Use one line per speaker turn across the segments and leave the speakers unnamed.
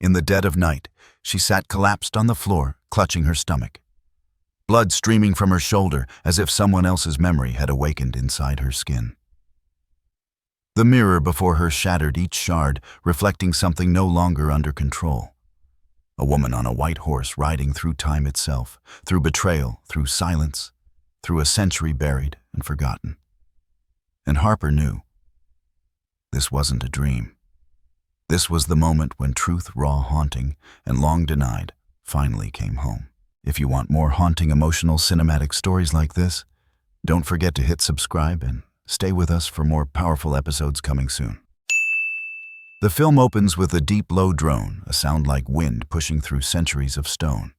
In the dead of night, she sat collapsed on the floor, clutching her stomach. Blood streaming from her shoulder as if someone else's memory had awakened inside her skin. The mirror before her shattered each shard, reflecting something no longer under control. A woman on a white horse riding through time itself, through betrayal, through silence, through a century buried and forgotten. And Harper knew. This wasn't a dream. This was the moment when truth, raw, haunting, and long denied, finally came home. If you want more haunting, emotional, cinematic stories like this, don't forget to hit subscribe and stay with us for more powerful episodes coming soon. The film opens with a deep, low drone, a sound like wind pushing through centuries of stone.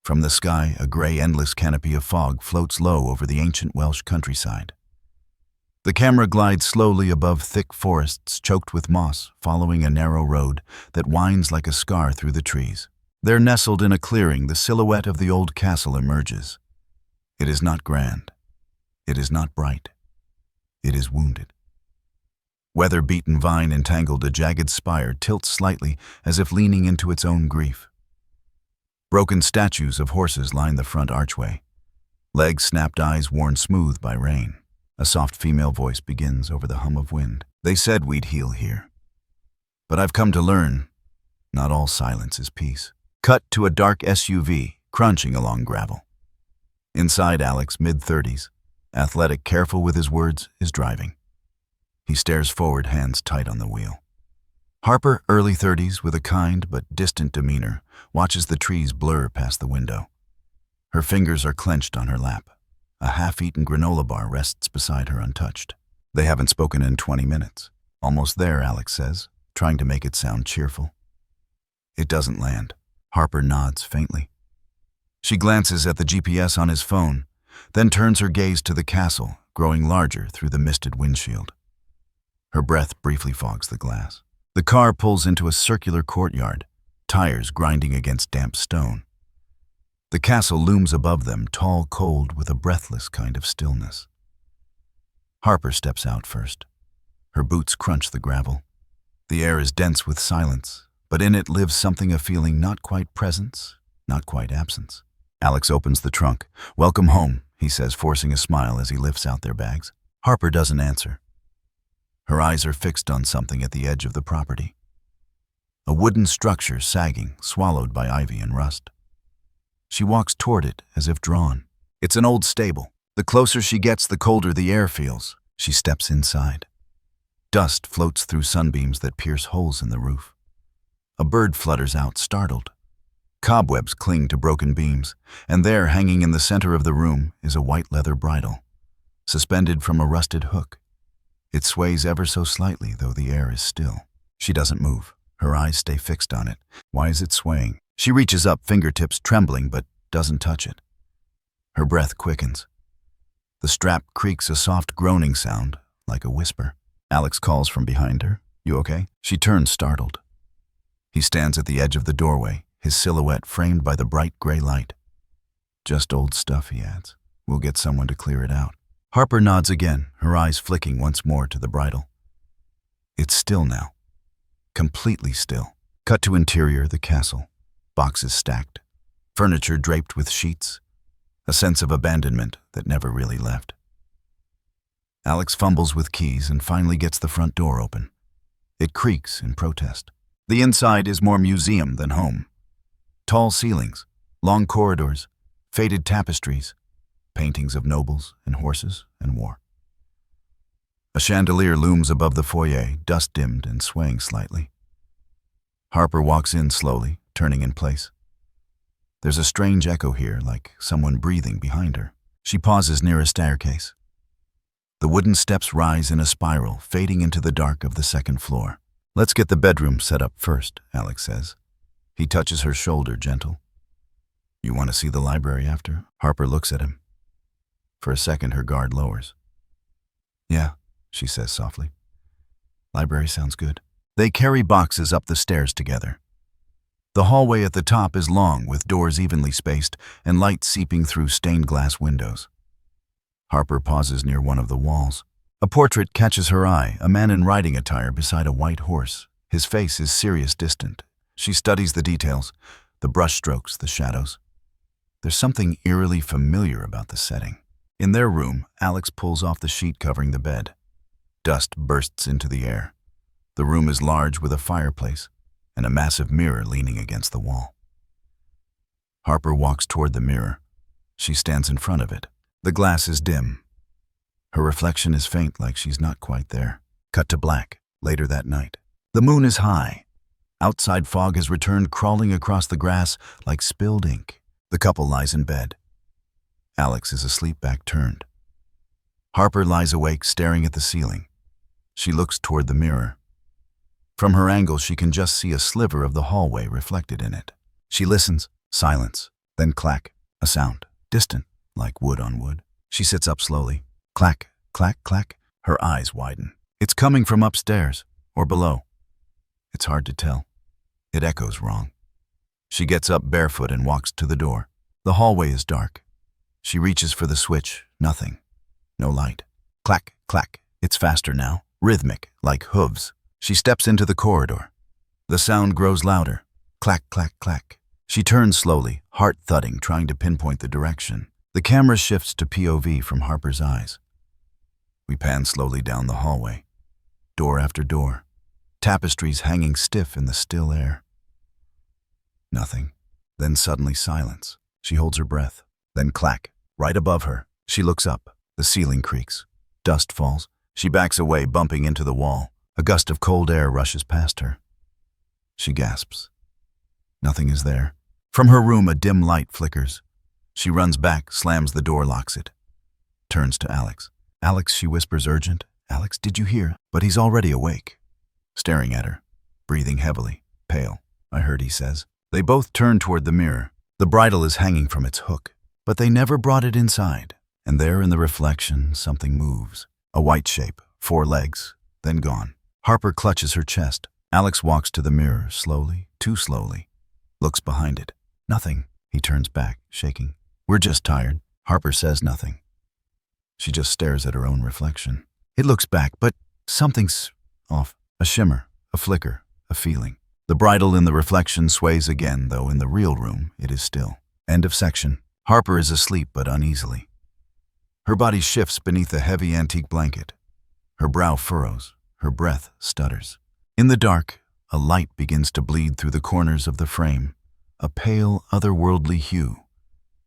From the sky, a gray, endless canopy of fog floats low over the ancient Welsh countryside. The camera glides slowly above thick forests choked with moss, following a narrow road that winds like a scar through the trees. There, nestled in a clearing, the silhouette of the old castle emerges. It is not grand. It is not bright. It is wounded. Weather-beaten vine entangled a jagged spire tilts slightly as if leaning into its own grief. Broken statues of horses line the front archway. Legs snapped, eyes worn smooth by rain. A soft female voice begins over the hum of wind. They said we'd heal here. But I've come to learn, not all silence is peace. Cut to a dark SUV, crunching along gravel. Inside, Alex, mid-30s, athletic, careful with his words, is driving. He stares forward, hands tight on the wheel. Harper, early 30s, with a kind but distant demeanor, watches the trees blur past the window. Her fingers are clenched on her lap. A half-eaten granola bar rests beside her untouched. They haven't spoken in 20 minutes. Almost there, Alex says, trying to make it sound cheerful. It doesn't land. Harper nods faintly. She glances at the GPS on his phone, then turns her gaze to the castle, growing larger through the misted windshield. Her breath briefly fogs the glass. The car pulls into a circular courtyard, tires grinding against damp stone. The castle looms above them, tall, cold, with a breathless kind of stillness. Harper steps out first. Her boots crunch the gravel. The air is dense with silence, but in it lives something, a feeling not quite presence, not quite absence. Alex opens the trunk. "Welcome home," he says, forcing a smile as he lifts out their bags. Harper doesn't answer. Her eyes are fixed on something at the edge of the property. A wooden structure sagging, swallowed by ivy and rust. She walks toward it as if drawn. It's an old stable. The closer she gets, the colder the air feels. She steps inside. Dust floats through sunbeams that pierce holes in the roof. A bird flutters out, startled. Cobwebs cling to broken beams, and there, hanging in the center of the room, is a white leather bridle, suspended from a rusted hook. It sways ever so slightly, though the air is still. She doesn't move. Her eyes stay fixed on it. Why is it swaying? She reaches up, fingertips trembling, but doesn't touch it. Her breath quickens. The strap creaks, a soft groaning sound, like a whisper. Alex calls from behind her. "You okay?" She turns, startled. He stands at the edge of the doorway, his silhouette framed by the bright gray light. "Just old stuff," he adds. "We'll get someone to clear it out." Harper nods again, her eyes flicking once more to the bridle. It's still now. Completely still. Cut to interior, the castle. Boxes stacked. Furniture draped with sheets. A sense of abandonment that never really left. Alex fumbles with keys and finally gets the front door open. It creaks in protest. The inside is more museum than home. Tall ceilings, long corridors, faded tapestries, paintings of nobles and horses and war. A chandelier looms above the foyer, dust-dimmed and swaying slightly. Harper walks in slowly, turning in place. There's a strange echo here, like someone breathing behind her. She pauses near a staircase. The wooden steps rise in a spiral, fading into the dark of the second floor. "Let's get the bedroom set up first," Alex says. He touches her shoulder, gentle. "You want to see the library after?" Harper looks at him. For a second, her guard lowers. "Yeah," she says softly. "Library sounds good." They carry boxes up the stairs together. The hallway at the top is long, with doors evenly spaced and light seeping through stained glass windows. Harper pauses near one of the walls. A portrait catches her eye, a man in riding attire beside a white horse. His face is serious, distant, She studies the details, the brush strokes, the shadows. There's something eerily familiar about the setting. In their room, Alex pulls off the sheet covering the bed. Dust bursts into the air. The room is large with a fireplace and a massive mirror leaning against the wall. Harper walks toward the mirror. She stands in front of it. The glass is dim. Her reflection is faint, like she's not quite there. Cut to black, later that night. The moon is high. Outside fog has returned, crawling across the grass like spilled ink. The couple lies in bed. Alex is asleep, back turned. Harper lies awake, staring at the ceiling. She looks toward the mirror. From her angle, she can just see a sliver of the hallway reflected in it. She listens. Silence. Then clack. A sound. Distant, like wood on wood. She sits up slowly. Clack, clack, clack. Her eyes widen. It's coming from upstairs, or below. It's hard to tell. It echoes wrong. She gets up barefoot and walks to the door. The hallway is dark. She reaches for the switch. Nothing. No light. Clack, clack. It's faster now. Rhythmic, like hooves. She steps into the corridor. The sound grows louder. Clack, clack, clack. She turns slowly, heart thudding, trying to pinpoint the direction. The camera shifts to POV from Harper's eyes. We pan slowly down the hallway. Door after door. Tapestries hanging stiff in the still air. Nothing. Then suddenly silence. She holds her breath. Then clack. Right above her. She looks up. The ceiling creaks. Dust falls. She backs away, bumping into the wall. A gust of cold air rushes past her. She gasps. Nothing is there. From her room, a dim light flickers. She runs back, slams the door, locks it. Turns to Alex. Alex, she whispers, urgent. Alex, did you hear? But he's already awake. Staring at her. Breathing heavily. Pale. I heard, he says. They both turn toward the mirror. The bridle is hanging from its hook. But they never brought it inside. And there in the reflection, something moves. A white shape. 4 legs. Then gone. Harper clutches her chest. Alex walks to the mirror, slowly, too slowly. Looks behind it. Nothing. He turns back, shaking. We're just tired. Harper says nothing. She just stares at her own reflection. It looks back, but something's off. A shimmer, a flicker, a feeling. The bridle in the reflection sways again, though in the real room it is still. End of section. Harper is asleep, but uneasily. Her body shifts beneath a heavy antique blanket. Her brow furrows. Her breath stutters. In the dark, a light begins to bleed through the corners of the frame, a pale, otherworldly hue,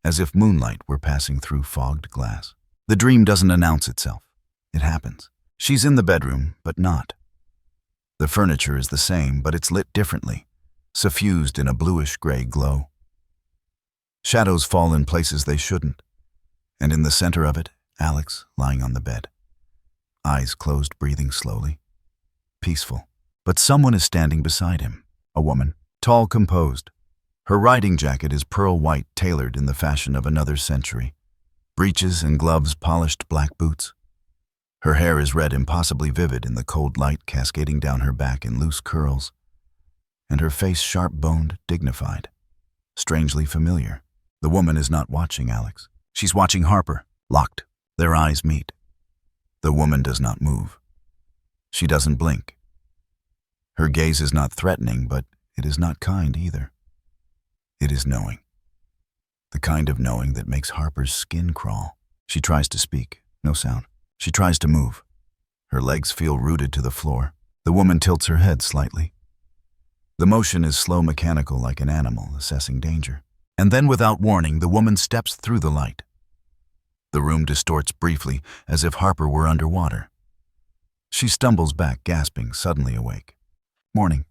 as if moonlight were passing through fogged glass. The dream doesn't announce itself. It happens. She's in the bedroom, but not. The furniture is the same, but it's lit differently, suffused in a bluish-gray glow. Shadows fall in places they shouldn't, and in the center of it, Alex lying on the bed. Eyes closed, breathing slowly. Peaceful. But someone is standing beside him. A woman, tall, composed. Her riding jacket is pearl white, tailored in the fashion of another century. Breeches and gloves, polished black boots. Her hair is red, impossibly vivid in the cold light cascading down her back in loose curls. And her face sharp-boned, dignified. Strangely familiar. The woman is not watching Alex. She's watching Harper, locked. Their eyes meet. The woman does not move. She doesn't blink. Her gaze is not threatening, but it is not kind either. It is knowing. The kind of knowing that makes Harper's skin crawl. She tries to speak. No sound. She tries to move. Her legs feel rooted to the floor. The woman tilts her head slightly. The motion is slow, mechanical, like an animal assessing danger. And then, without warning, the woman steps through the light. The room distorts briefly, as if Harper were underwater. She stumbles back, gasping, suddenly awake. Morning.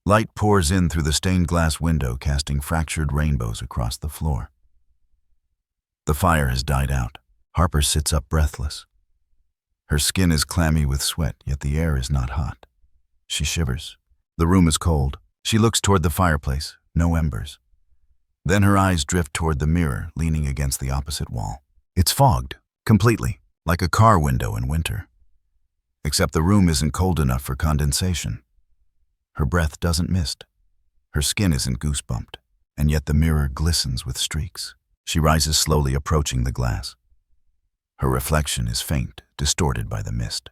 Light pours in through the stained glass window, casting fractured rainbows across the floor. The fire has died out. Harper sits up breathless. Her skin is clammy with sweat, yet the air is not hot. She shivers. The room is cold. She looks toward the fireplace. No embers. Then her eyes drift toward the mirror, leaning against the opposite wall. It's fogged, completely, like a car window in winter. Except the room isn't cold enough for condensation. Her breath doesn't mist. Her skin isn't goosebumped, and yet the mirror glistens with streaks. She rises slowly, approaching the glass. Her reflection is faint, distorted by the mist.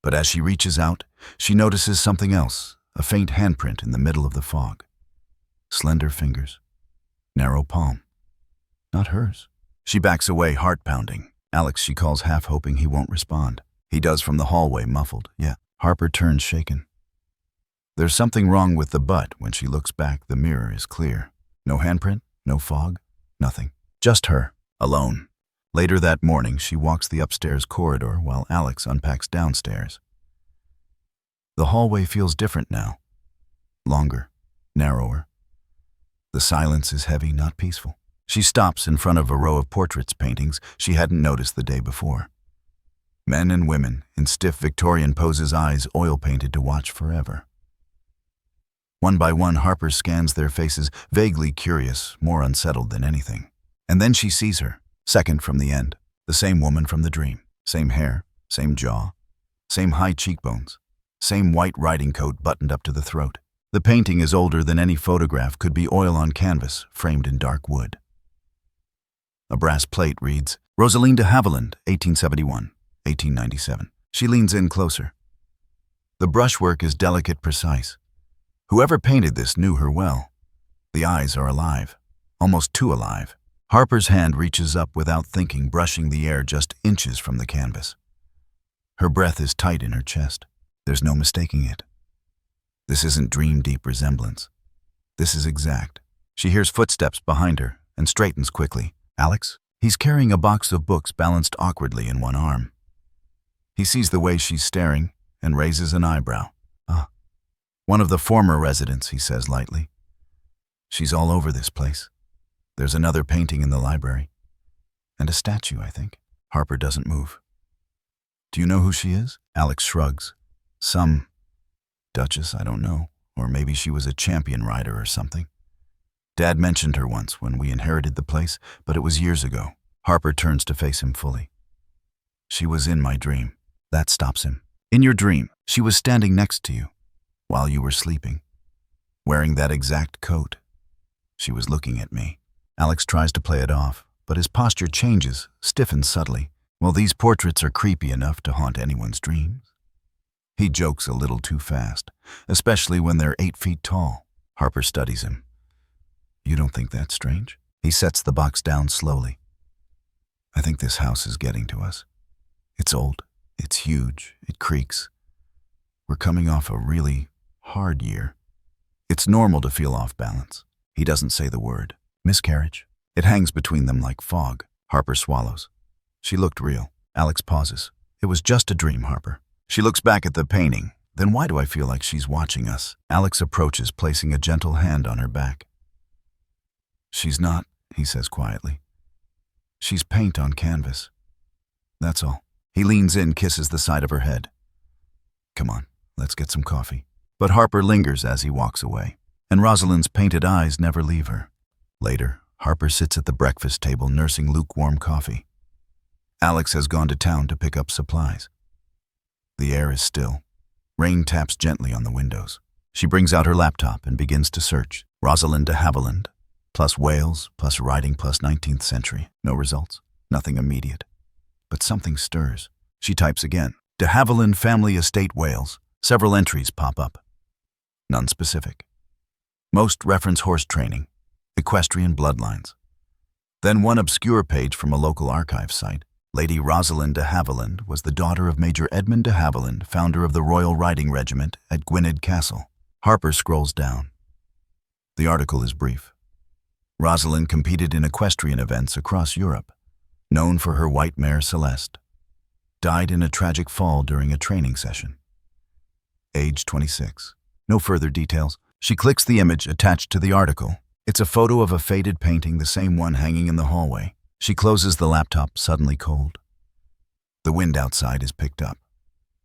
But as she reaches out, she notices something else, a faint handprint in the middle of the fog. Slender fingers. Narrow palm. Not hers. She backs away, heart pounding. Alex, she calls, half hoping he won't respond. He does from the hallway, muffled. Yeah. Harper turns, shaken. There's something wrong with the butt. When she looks back, the mirror is clear. No handprint, no fog, nothing. Just her, alone. Later that morning, she walks the upstairs corridor while Alex unpacks downstairs. The hallway feels different now. Longer, narrower. The silence is heavy, not peaceful. She stops in front of a row of portraits paintings she hadn't noticed the day before. Men and women in stiff Victorian poses, eyes oil-painted to watch forever. One by one, Harper scans their faces, vaguely curious, more unsettled than anything. And then she sees her, second from the end, the same woman from the dream. Same hair, same jaw, same high cheekbones, same white riding coat buttoned up to the throat. The painting is older than any photograph could be, oil on canvas, framed in dark wood. A brass plate reads, Rosaline de Havilland, 1871, 1897. She leans in closer. The brushwork is delicate, precise. Whoever painted this knew her well. The eyes are alive, almost too alive. Harper's hand reaches up without thinking, brushing the air just inches from the canvas. Her breath is tight in her chest. There's no mistaking it. This isn't dream-deep resemblance. This is exact. She hears footsteps behind her and straightens quickly. Alex? He's carrying a box of books balanced awkwardly in one arm. He sees the way she's staring and raises an eyebrow. One of the former residents, he says lightly. She's all over this place. There's another painting in the library. And a statue, I think. Harper doesn't move. Do you know who she is? Alex shrugs. Some duchess, I don't know. Or maybe she was a champion rider or something. Dad mentioned her once when we inherited the place, but it was years ago. Harper turns to face him fully. She was in my dream. That stops him. In your dream, she was standing next to you while you were sleeping, wearing that exact coat. She was looking at me. Alex tries to play it off, but his posture changes, stiffens subtly. Well, these portraits are creepy enough to haunt anyone's dreams. He jokes a little too fast, especially when they're 8 feet tall. Harper studies him. You don't think that's strange? He sets the box down slowly. I think this house is getting to us. It's old. It's huge. It creaks. We're coming off a really hard year. It's normal to feel off balance. He doesn't say the word. Miscarriage. It hangs between them like fog. Harper swallows. She looked real. Alex pauses. It was just a dream, Harper. She looks back at the painting. Then why do I feel like she's watching us? Alex approaches, placing a gentle hand on her back. She's not, he says quietly. She's paint on canvas. That's all. He leans in, kisses the side of her head. Come on, let's get some coffee. But Harper lingers as he walks away, and Rosaline's painted eyes never leave her. Later, Harper sits at the breakfast table nursing lukewarm coffee. Alex has gone to town to pick up supplies. The air is still. Rain taps gently on the windows. She brings out her laptop and begins to search. Rosaline de Havilland, plus Wales, plus riding, plus 19th century. No results. Nothing immediate. But something stirs. She types again. De Havilland Family Estate, Wales. Several entries pop up. None specific. Most reference horse training, equestrian bloodlines. Then one obscure page from a local archive site. Lady Rosaline de Havilland was the daughter of Major Edmund de Havilland, founder of the Royal Riding Regiment at Gwynedd Castle. Harper scrolls down. The article is brief. Rosaline competed in equestrian events across Europe, known for her white mare Celeste. Died in a tragic fall during a training session. Age 26. No further details. She clicks the image attached to the article. It's a photo of a faded painting, the same one hanging in the hallway. She closes the laptop, suddenly cold. The wind outside is picked up.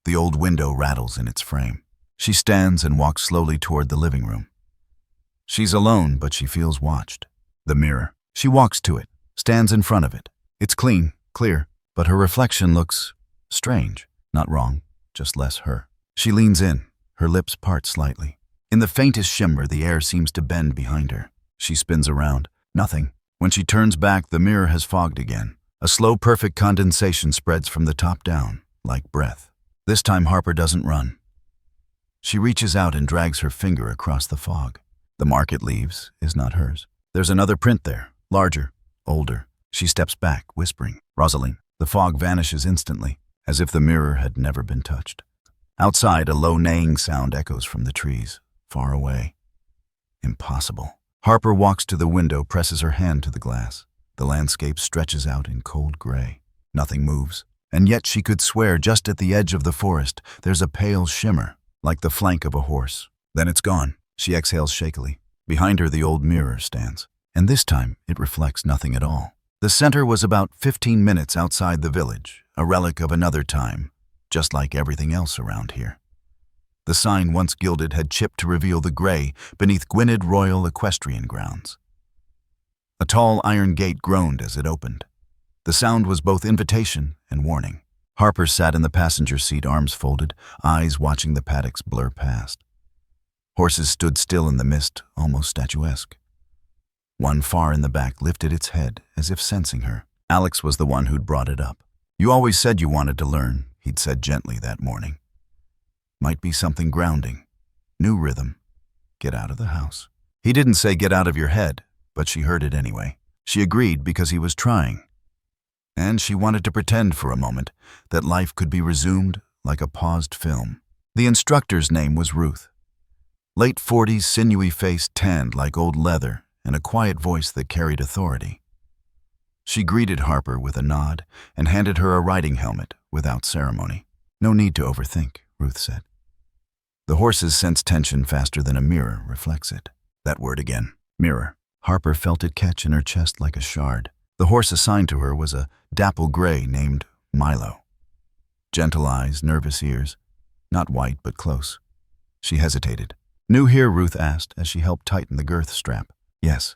The old window rattles in its frame. She stands and walks slowly toward the living room. She's alone, but she feels watched. The mirror. She walks to it, stands in front of it. It's clean, clear, but her reflection looks strange. Not wrong, just less her. She leans in, her lips part slightly. In the faintest shimmer, the air seems to bend behind her. She spins around. Nothing. When she turns back, the mirror has fogged again. A slow, perfect condensation spreads from the top down, like breath. This time Harper doesn't run. She reaches out and drags her finger across the fog. The mark it leaves is not hers. There's another print there, larger, older. She steps back, whispering, "Rosaline." The fog vanishes instantly, as if the mirror had never been touched. Outside, a low neighing sound echoes from the trees, far away. Impossible. Harper walks to the window, presses her hand to the glass. The landscape stretches out in cold gray. Nothing moves. And yet she could swear just at the edge of the forest, there's a pale shimmer, like the flank of a horse. Then it's gone. She exhales shakily. Behind her, the old mirror stands. And this time, it reflects nothing at all. The center was about 15 minutes outside the village, a relic of another time, just like everything else around here. The sign, once gilded, had chipped to reveal the gray beneath Gwynedd Royal Equestrian Grounds. A tall iron gate groaned as it opened. The sound was both invitation and warning. Harper sat in the passenger seat, arms folded, eyes watching the paddocks blur past. Horses stood still in the mist, almost statuesque. One far in the back lifted its head, as if sensing her. Alex was the one who'd brought it up. "You always said you wanted to learn," he'd said gently that morning. "Might be something grounding. New rhythm. Get out of the house." He didn't say get out of your head, but she heard it anyway. She agreed because he was trying. And she wanted to pretend for a moment that life could be resumed like a paused film. The instructor's name was Ruth. Late 40s, sinewy face tanned like old leather, and a quiet voice that carried authority. She greeted Harper with a nod and handed her a riding helmet without ceremony. "No need to overthink," Ruth said. The horses sense tension faster than a mirror reflects it. That word again, mirror. Harper felt it catch in her chest like a shard. The horse assigned to her was a dapple gray named Milo. Gentle eyes, nervous ears, not white but close. She hesitated. "New here?" Ruth asked as she helped tighten the girth strap. "Yes.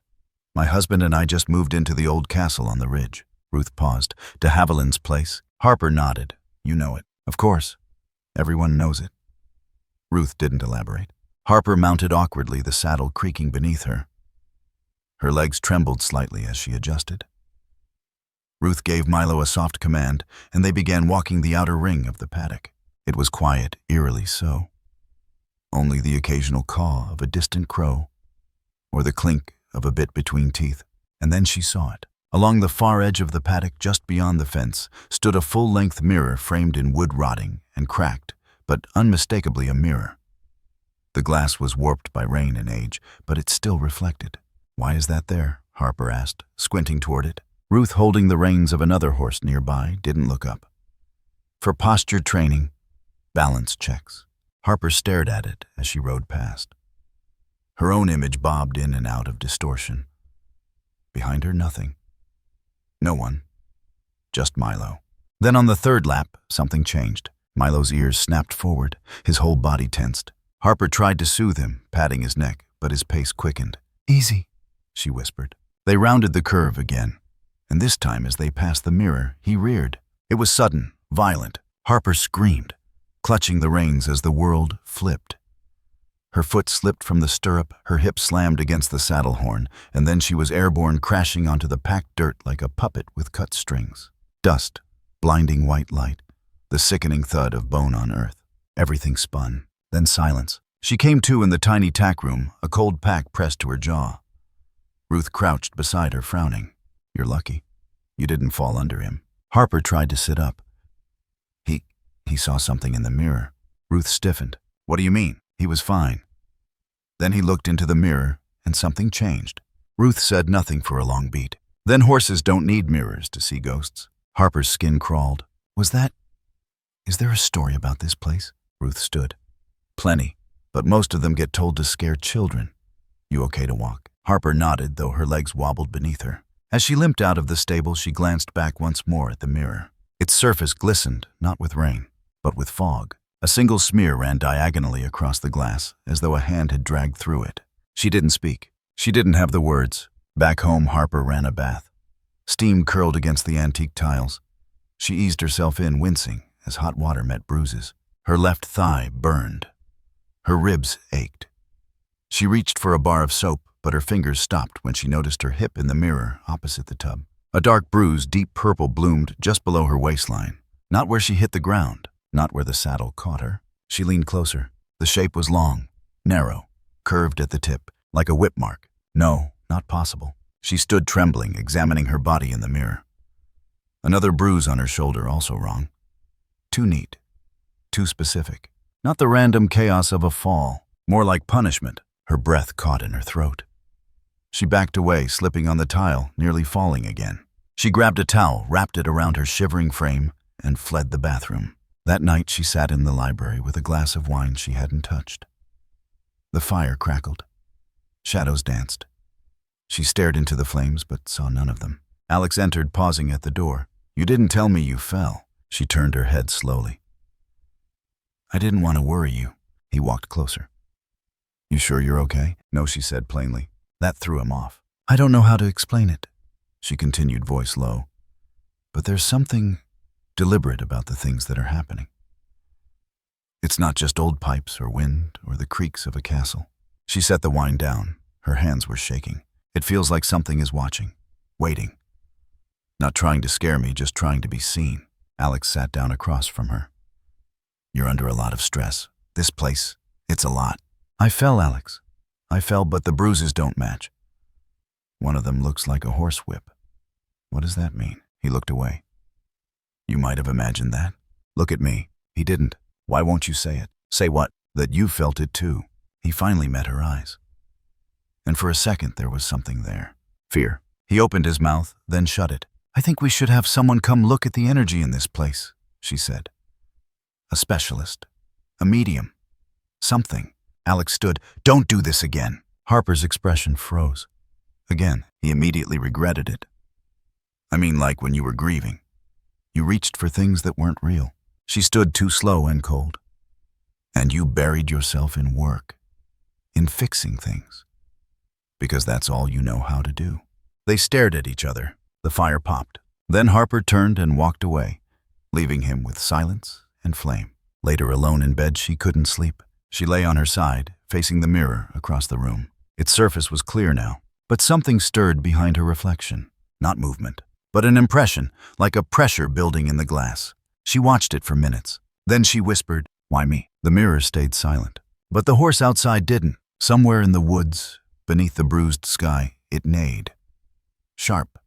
My husband and I just moved into the old castle on the ridge." Ruth paused. "De Haviland's place?" Harper nodded. "You know it." "Of course. Everyone knows it." Ruth didn't elaborate. Harper mounted awkwardly, the saddle creaking beneath her. Her legs trembled slightly as she adjusted. Ruth gave Milo a soft command, and they began walking the outer ring of the paddock. It was quiet, eerily so. Only the occasional caw of a distant crow, or the clink of a bit between teeth. And then she saw it. Along the far edge of the paddock, just beyond the fence, stood a full-length mirror framed in wood rotting and cracked, but unmistakably a mirror. The glass was warped by rain and age, but it still reflected. "Why is that there?" Harper asked, squinting toward it. Ruth, holding the reins of another horse nearby, didn't look up. "For posture training, balance checks." Harper stared at it as she rode past. Her own image bobbed in and out of distortion. Behind her, nothing. No one. Just Milo. Then on the third lap, something changed. Milo's ears snapped forward, his whole body tensed. Harper tried to soothe him, patting his neck, but his pace quickened. "Easy," she whispered. They rounded the curve again. And this time, as they passed the mirror, he reared. It was sudden, violent. Harper screamed, clutching the reins as the world flipped. Her foot slipped from the stirrup, her hip slammed against the saddle horn, and then she was airborne, crashing onto the packed dirt like a puppet with cut strings. Dust, blinding white light, the sickening thud of bone on earth. Everything spun. Then silence. She came to in the tiny tack room, a cold pack pressed to her jaw. Ruth crouched beside her, frowning. "You're lucky. You didn't fall under him." Harper tried to sit up. He saw something in the mirror. Ruth stiffened. "What do you mean?" "He was fine." Then he looked into the mirror, and something changed. Ruth said nothing for a long beat. "Then horses don't need mirrors to see ghosts." Harper's skin crawled. Is there a story about this place?" Ruth stood. "Plenty, but most of them get told to scare children." "You okay to walk?" Harper nodded, though her legs wobbled beneath her. As she limped out of the stable, she glanced back once more at the mirror. Its surface glistened, not with rain, but with fog. A single smear ran diagonally across the glass, as though a hand had dragged through it. She didn't speak. She didn't have the words. Back home, Harper ran a bath. Steam curled against the antique tiles. She eased herself in, wincing, as hot water met bruises. Her left thigh burned. Her ribs ached. She reached for a bar of soap, but her fingers stopped when she noticed her hip in the mirror opposite the tub. A dark bruise, deep purple, bloomed just below her waistline. Not where she hit the ground, not where the saddle caught her. She leaned closer. The shape was long, narrow, curved at the tip, like a whip mark. No, not possible. She stood trembling, examining her body in the mirror. Another bruise on her shoulder, also wrong. Too neat. Too specific. Not the random chaos of a fall. More like punishment. Her breath caught in her throat. She backed away, slipping on the tile, nearly falling again. She grabbed a towel, wrapped it around her shivering frame, and fled the bathroom. That night she sat in the library with a glass of wine she hadn't touched. The fire crackled. Shadows danced. She stared into the flames but saw none of them. Alex entered, pausing at the door. "You didn't tell me you fell." She turned her head slowly. "I didn't want to worry you." He walked closer. "You sure you're okay?" "No," she said plainly. That threw him off. "I don't know how to explain it," she continued, voice low. "But there's something deliberate about the things that are happening. It's not just old pipes or wind or the creaks of a castle." She set the wine down. Her hands were shaking. "It feels like something is watching, waiting. Not trying to scare me, just trying to be seen." Alex sat down across from her. "You're under a lot of stress. This place, it's a lot." "I fell, Alex. I fell, but the bruises don't match. One of them looks like a horsewhip." "What does that mean?" He looked away. "You might have imagined that. Look at me." He didn't. "Why won't you say it?" "Say what?" "That you felt it too." He finally met her eyes. And for a second there was something there. Fear. He opened his mouth, then shut it. "I think we should have someone come look at the energy in this place," she said. "A specialist. A medium. Something." Alex stood. "Don't do this again." Harper's expression froze. Again, he immediately regretted it. "I mean, like when you were grieving. You reached for things that weren't real." She stood too slow and cold. "And you buried yourself in work. In fixing things. Because that's all you know how to do." They stared at each other. The fire popped. Then Harper turned and walked away, leaving him with silence and flame. Later, alone in bed, she couldn't sleep. She lay on her side, facing the mirror across the room. Its surface was clear now, but something stirred behind her reflection. Not movement, but an impression, like a pressure building in the glass. She watched it for minutes. Then she whispered, "Why me?" The mirror stayed silent. But the horse outside didn't. Somewhere in the woods, beneath the bruised sky, it neighed. Sharp.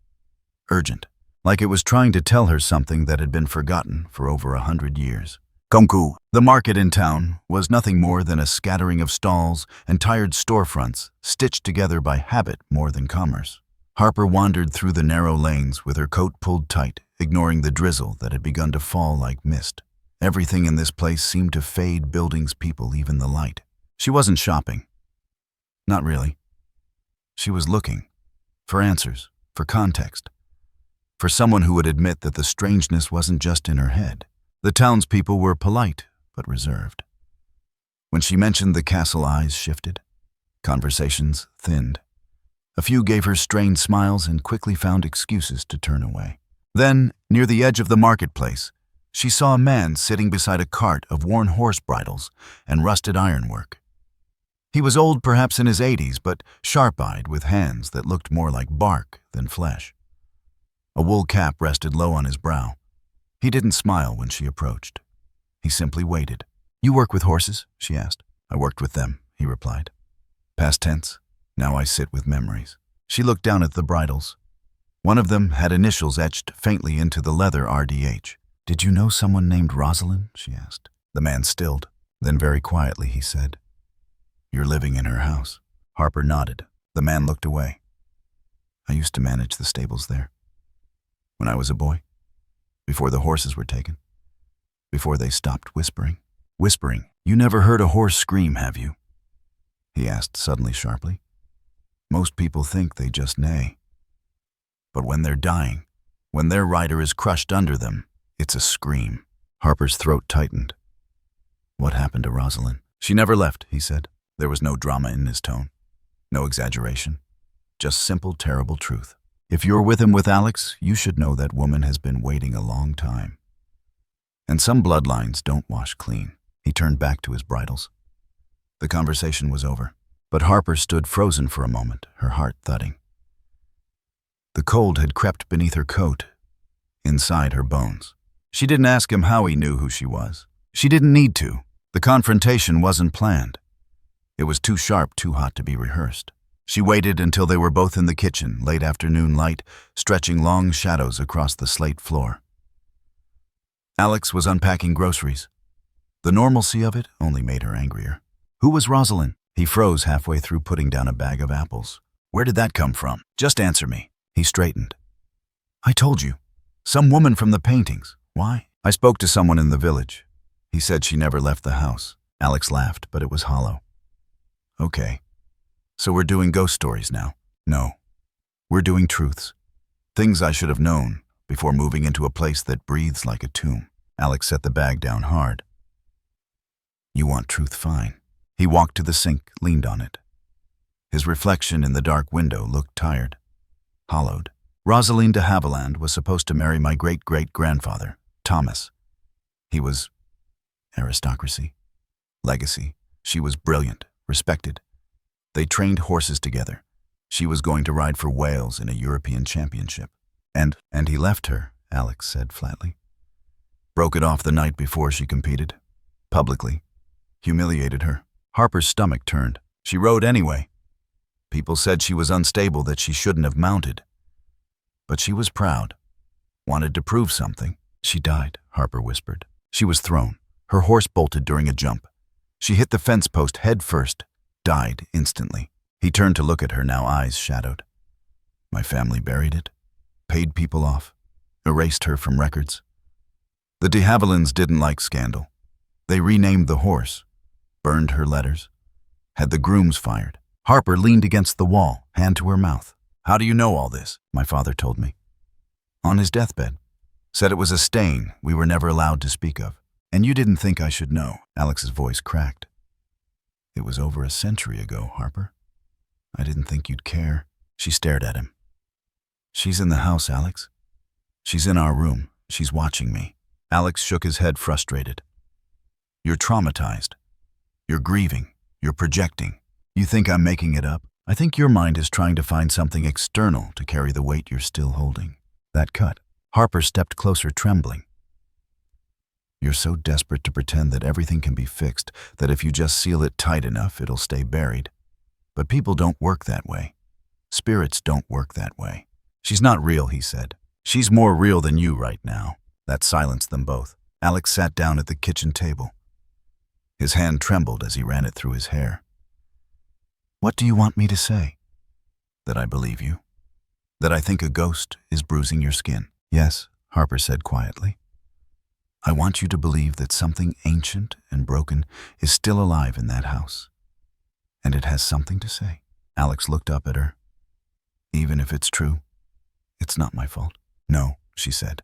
Urgent. Like it was trying to tell her something that had been forgotten for over 100 years. Konku, the market in town, was nothing more than a scattering of stalls and tired storefronts stitched together by habit more than commerce. Harper wandered through the narrow lanes with her coat pulled tight, ignoring the drizzle that had begun to fall like mist. Everything in this place seemed to fade, buildings, people, even the light. She wasn't shopping. Not really. She was looking. For answers. For context. For someone who would admit that the strangeness wasn't just in her head. The townspeople were polite, but reserved. When she mentioned the castle, eyes shifted. Conversations thinned. A few gave her strained smiles and quickly found excuses to turn away. Then, near the edge of the marketplace, she saw a man sitting beside a cart of worn horse bridles and rusted ironwork. He was old, perhaps in his 80s, but sharp-eyed with hands that looked more like bark than flesh. A wool cap rested low on his brow. He didn't smile when she approached. He simply waited. "You work with horses?" she asked. "I worked with them," he replied. Past tense. Now I sit with memories. She looked down at the bridles. One of them had initials etched faintly into the leather, RDH. "Did you know someone named Rosaline?" she asked. The man stilled. Then very quietly he said, "You're living in her house." Harper nodded. The man looked away. "I used to manage the stables there. When I was a boy. Before the horses were taken. Before they stopped whispering." "Whispering? You never heard a horse scream, have you?" he asked suddenly sharply. "Most people think they just neigh. But when they're dying, when their rider is crushed under them, it's a scream." Harper's throat tightened. "What happened to Rosaline?" "She never left," he said. There was no drama in his tone. No exaggeration. Just simple, terrible truth. "If you're with him with Alex, you should know that woman has been waiting a long time. And some bloodlines don't wash clean." He turned back to his bridles. The conversation was over, but Harper stood frozen for a moment, her heart thudding. The cold had crept beneath her coat, inside her bones. She didn't ask him how he knew who she was. She didn't need to. The confrontation wasn't planned. It was too sharp, too hot to be rehearsed. She waited until they were both in the kitchen, late afternoon light, stretching long shadows across the slate floor. Alex was unpacking groceries. The normalcy of it only made her angrier. Who was Rosaline? He froze halfway through putting down a bag of apples. Where did that come from? Just answer me. He straightened. I told you. Some woman from the paintings. Why? I spoke to someone in the village. He said she never left the house. Alex laughed, but it was hollow. Okay. So we're doing ghost stories now? No. We're doing truths. Things I should have known before moving into a place that breathes like a tomb. Alex set the bag down hard. You want truth, fine. He walked to the sink, leaned on it. His reflection in the dark window looked tired, hollowed. Rosaline de Havilland was supposed to marry my great-great-grandfather, Thomas. He was aristocracy, legacy. She was brilliant, respected. They trained horses together. She was going to ride for Wales in a European championship. And he left her, Alex said flatly. Broke it off the night before she competed. Publicly. Humiliated her. Harper's stomach turned. She rode anyway. People said she was unstable, that she shouldn't have mounted. But she was proud. Wanted to prove something. She died, Harper whispered. She was thrown. Her horse bolted during a jump. She hit the fence post head first. Died instantly. He turned to look at her, now eyes shadowed. My family buried it. Paid people off. Erased her from records. The de Havillands didn't like scandal. They renamed the horse. Burned her letters. Had the grooms fired. Harper leaned against the wall, hand to her mouth. How do you know all this? My father told me. On his deathbed. Said it was a stain we were never allowed to speak of. And you didn't think I should know. Alex's voice cracked. It was over a century ago, Harper. I didn't think you'd care. She stared at him. She's in the house, Alex. She's in our room. She's watching me. Alex shook his head, frustrated. You're traumatized. You're grieving. You're projecting. You think I'm making it up? I think your mind is trying to find something external to carry the weight you're still holding. That cut. Harper stepped closer, trembling. You're so desperate to pretend that everything can be fixed that if you just seal it tight enough, it'll stay buried. But people don't work that way. Spirits don't work that way. She's not real, he said. She's more real than you right now. That silenced them both. Alex sat down at the kitchen table. His hand trembled as he ran it through his hair. What do you want me to say? That I believe you? That I think a ghost is bruising your skin? Yes, Harper said quietly. I want you to believe that something ancient and broken is still alive in that house. And it has something to say. Alex looked up at her. Even if it's true, it's not my fault. No, she said.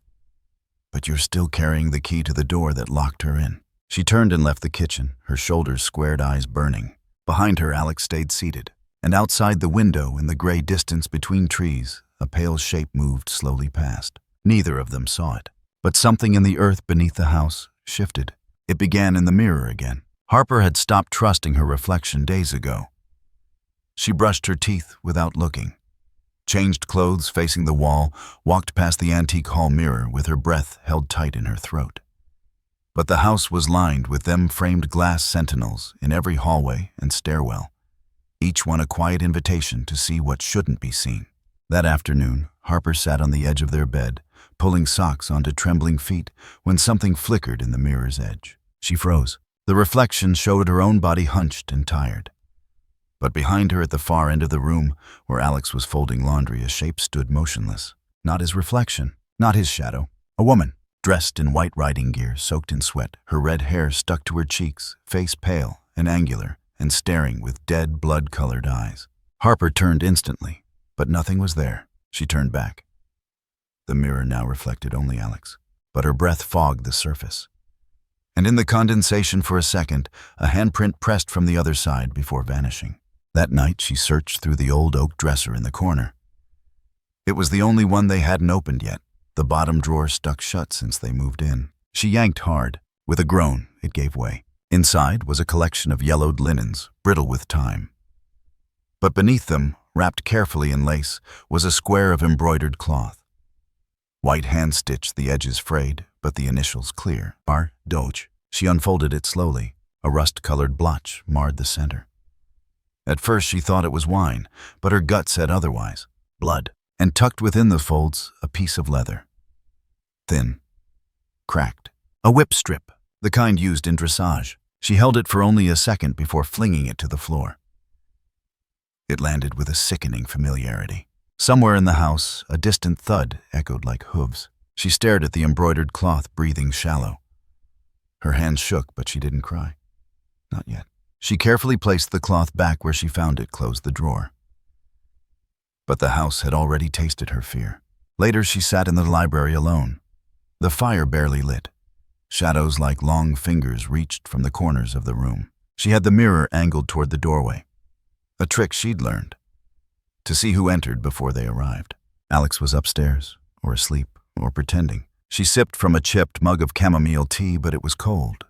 But you're still carrying the key to the door that locked her in. She turned and left the kitchen, her shoulders squared, eyes burning. Behind her, Alex stayed seated. And outside the window, in the gray distance between trees, a pale shape moved slowly past. Neither of them saw it. But something in the earth beneath the house shifted. It began in the mirror again. Harper had stopped trusting her reflection days ago. She brushed her teeth without looking. Changed clothes facing the wall, walked past the antique hall mirror with her breath held tight in her throat. But the house was lined with them framed glass sentinels in every hallway and stairwell, each one a quiet invitation to see what shouldn't be seen. That afternoon, Harper sat on the edge of their bed, pulling socks onto trembling feet when something flickered in the mirror's edge. She froze. The reflection showed her own body hunched and tired. But behind her at the far end of the room, where Alex was folding laundry, a shape stood motionless. Not his reflection, not his shadow. A woman, dressed in white riding gear, soaked in sweat, her red hair stuck to her cheeks, face pale and angular, and staring with dead, blood-colored eyes. Harper turned instantly, but nothing was there. She turned back. The mirror now reflected only Alex, but her breath fogged the surface. And in the condensation for a second, a handprint pressed from the other side before vanishing. That night, she searched through the old oak dresser in the corner. It was the only one they hadn't opened yet, the bottom drawer stuck shut since they moved in. She yanked hard. With a groan, it gave way. Inside was a collection of yellowed linens, brittle with time. But beneath them, wrapped carefully in lace, was a square of embroidered cloth. White hand-stitched, the edges frayed, but the initials clear. R. Doge. She unfolded it slowly. A rust-colored blotch marred the center. At first she thought it was wine, but her gut said otherwise. Blood. And tucked within the folds, a piece of leather. Thin. Cracked. A whip strip, the kind used in dressage. She held it for only a second before flinging it to the floor. It landed with a sickening familiarity. Somewhere in the house, a distant thud echoed like hooves. She stared at the embroidered cloth, breathing shallow. Her hands shook, but she didn't cry. Not yet. She carefully placed the cloth back where she found it, closed the drawer. But the house had already tasted her fear. Later, she sat in the library alone. The fire barely lit. Shadows like long fingers reached from the corners of the room. She had the mirror angled toward the doorway. A trick she'd learned. To see who entered before they arrived. Alex was upstairs, or asleep, or pretending. She sipped from a chipped mug of chamomile tea, but it was cold.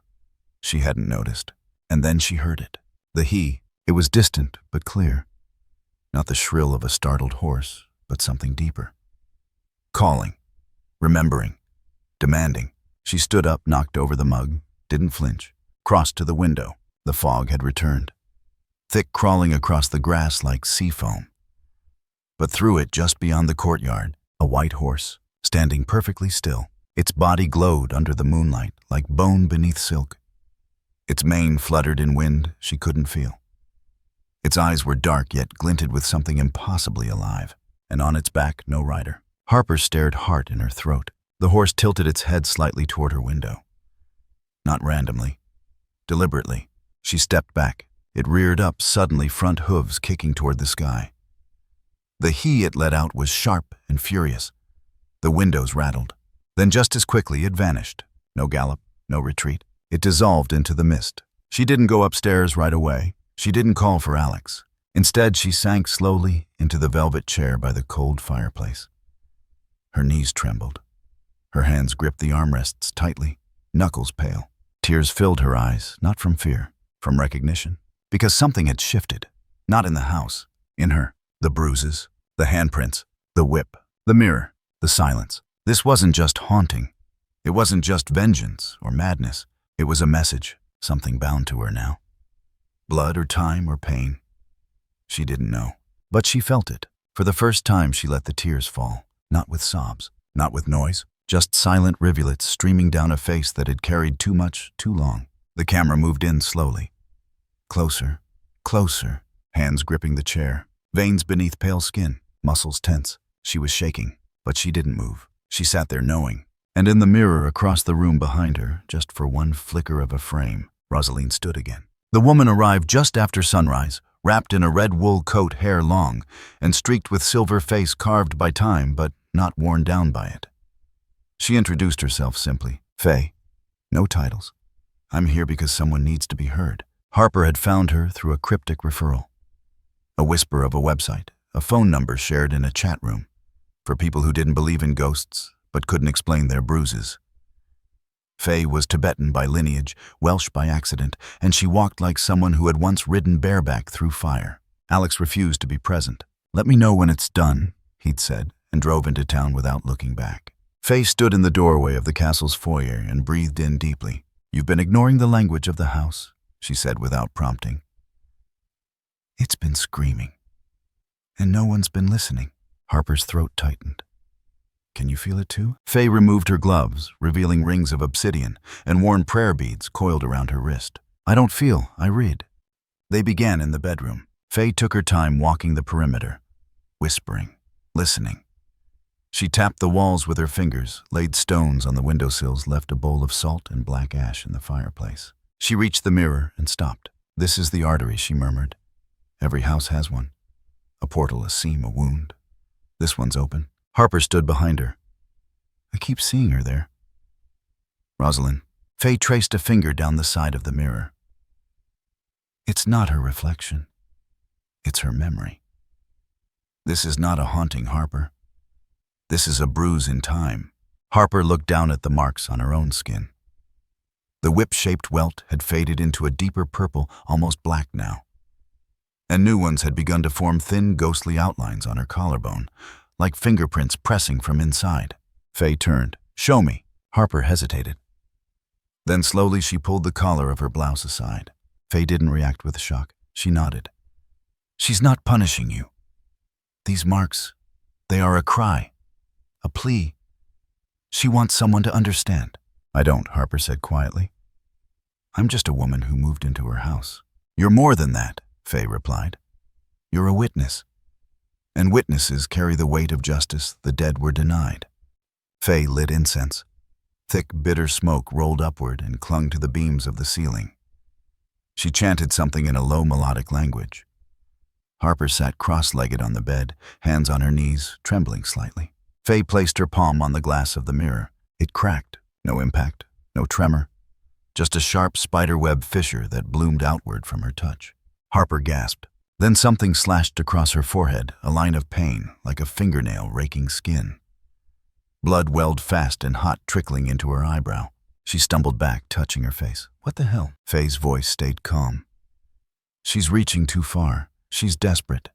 She hadn't noticed. And then she heard it. The he. It was distant, but clear. Not the shrill of a startled horse, but something deeper. Calling. Remembering. Demanding. She stood up, knocked over the mug, didn't flinch, crossed to the window. The fog had returned. Thick crawling across the grass like sea foam. But through it, just beyond the courtyard, a white horse, standing perfectly still. Its body glowed under the moonlight like bone beneath silk. Its mane fluttered in wind she couldn't feel. Its eyes were dark yet glinted with something impossibly alive, and on its back no rider. Harper stared hard in her throat. The horse tilted its head slightly toward her window. Not randomly. Deliberately. She stepped back. It reared up, suddenly, front hooves kicking toward the sky. The he it let out was sharp and furious. The windows rattled. Then just as quickly it vanished. No gallop, no retreat. It dissolved into the mist. She didn't go upstairs right away. She didn't call for Alex. Instead, she sank slowly into the velvet chair by the cold fireplace. Her knees trembled. Her hands gripped the armrests tightly, knuckles pale. Tears filled her eyes, not from fear, from recognition. Because something had shifted. Not in the house, in her. The bruises, the handprints, the whip, the mirror, the silence. This wasn't just haunting. It wasn't just vengeance or madness. It was a message, something bound to her now. Blood or time or pain. She didn't know. But she felt it. For the first time, she let the tears fall. Not with sobs, not with noise. Just silent rivulets streaming down a face that had carried too much, too long. The camera moved in slowly. Closer, closer, hands gripping the chair, veins beneath pale skin, muscles tense. She was shaking, but she didn't move. She sat there knowing. And in the mirror across the room behind her, just for one flicker of a frame, Rosaline stood again. The woman arrived just after sunrise, wrapped in a red wool coat, hair long, and streaked with silver, face carved by time but not worn down by it. She introduced herself simply. Faye. No titles. I'm here because someone needs to be heard. Harper had found her through a cryptic referral. A whisper of a website, a phone number shared in a chat room, for people who didn't believe in ghosts but couldn't explain their bruises. Faye was Tibetan by lineage, Welsh by accident, and she walked like someone who had once ridden bareback through fire. Alex refused to be present. Let me know when it's done, he'd said, and drove into town without looking back. Faye stood in the doorway of the castle's foyer and breathed in deeply. You've been ignoring the language of the house, she said without prompting. It's been screaming. And no one's been listening. Harper's throat tightened. Can you feel it too? Faye removed her gloves, revealing rings of obsidian, and worn prayer beads coiled around her wrist. I don't feel, I read. They began in the bedroom. Faye took her time walking the perimeter, whispering, listening. She tapped the walls with her fingers, laid stones on the windowsills, left a bowl of salt and black ash in the fireplace. She reached the mirror and stopped. This is the artery, she murmured. Every house has one. A portal, a seam, a wound. This one's open. Harper stood behind her. I keep seeing her there. Rosaline. Faye traced a finger down the side of the mirror. It's not her reflection. It's her memory. This is not a haunting, Harper. This is a bruise in time. Harper looked down at the marks on her own skin. The whip-shaped welt had faded into a deeper purple, almost black now. And new ones had begun to form thin, ghostly outlines on her collarbone, like fingerprints pressing from inside. Faye turned. Show me. Harper hesitated. Then slowly she pulled the collar of her blouse aside. Faye didn't react with shock. She nodded. She's not punishing you. These marks, they are a cry, a plea. She wants someone to understand. I don't, Harper said quietly. I'm just a woman who moved into her house. You're more than that, Faye replied. You're a witness. And witnesses carry the weight of justice the dead were denied. Faye lit incense. Thick, bitter smoke rolled upward and clung to the beams of the ceiling. She chanted something in a low melodic language. Harper sat cross-legged on the bed, hands on her knees, trembling slightly. Faye placed her palm on the glass of the mirror. It cracked. No impact, no tremor. Just a sharp spiderweb fissure that bloomed outward from her touch. Harper gasped. Then something slashed across her forehead, a line of pain, like a fingernail raking skin. Blood welled fast and hot, trickling into her eyebrow. She stumbled back, touching her face. What the hell? Faye's voice stayed calm. She's reaching too far. She's desperate.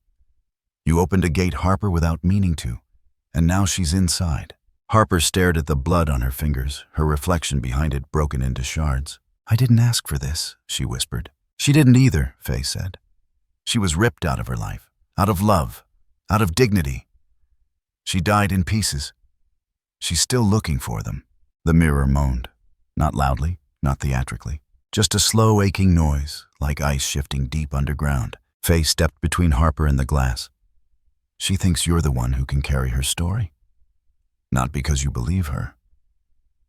You opened a gate, Harper, without meaning to, and now she's inside. Harper stared at the blood on her fingers, her reflection behind it broken into shards. I didn't ask for this, she whispered. She didn't either, Faye said. She was ripped out of her life, out of love, out of dignity. She died in pieces. She's still looking for them. The mirror moaned, not loudly, not theatrically, just a slow aching noise, like ice shifting deep underground. Faye stepped between Harper and the glass. She thinks you're the one who can carry her story. Not because you believe her,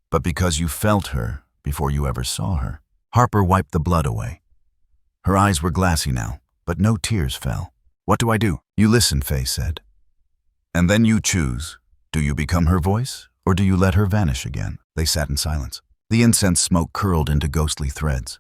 but because you felt her before you ever saw her. Harper wiped the blood away. Her eyes were glassy now, but no tears fell. What do I do? You listen, Faye said. And then you choose. Do you become her voice, or do you let her vanish again? They sat in silence. The incense smoke curled into ghostly threads.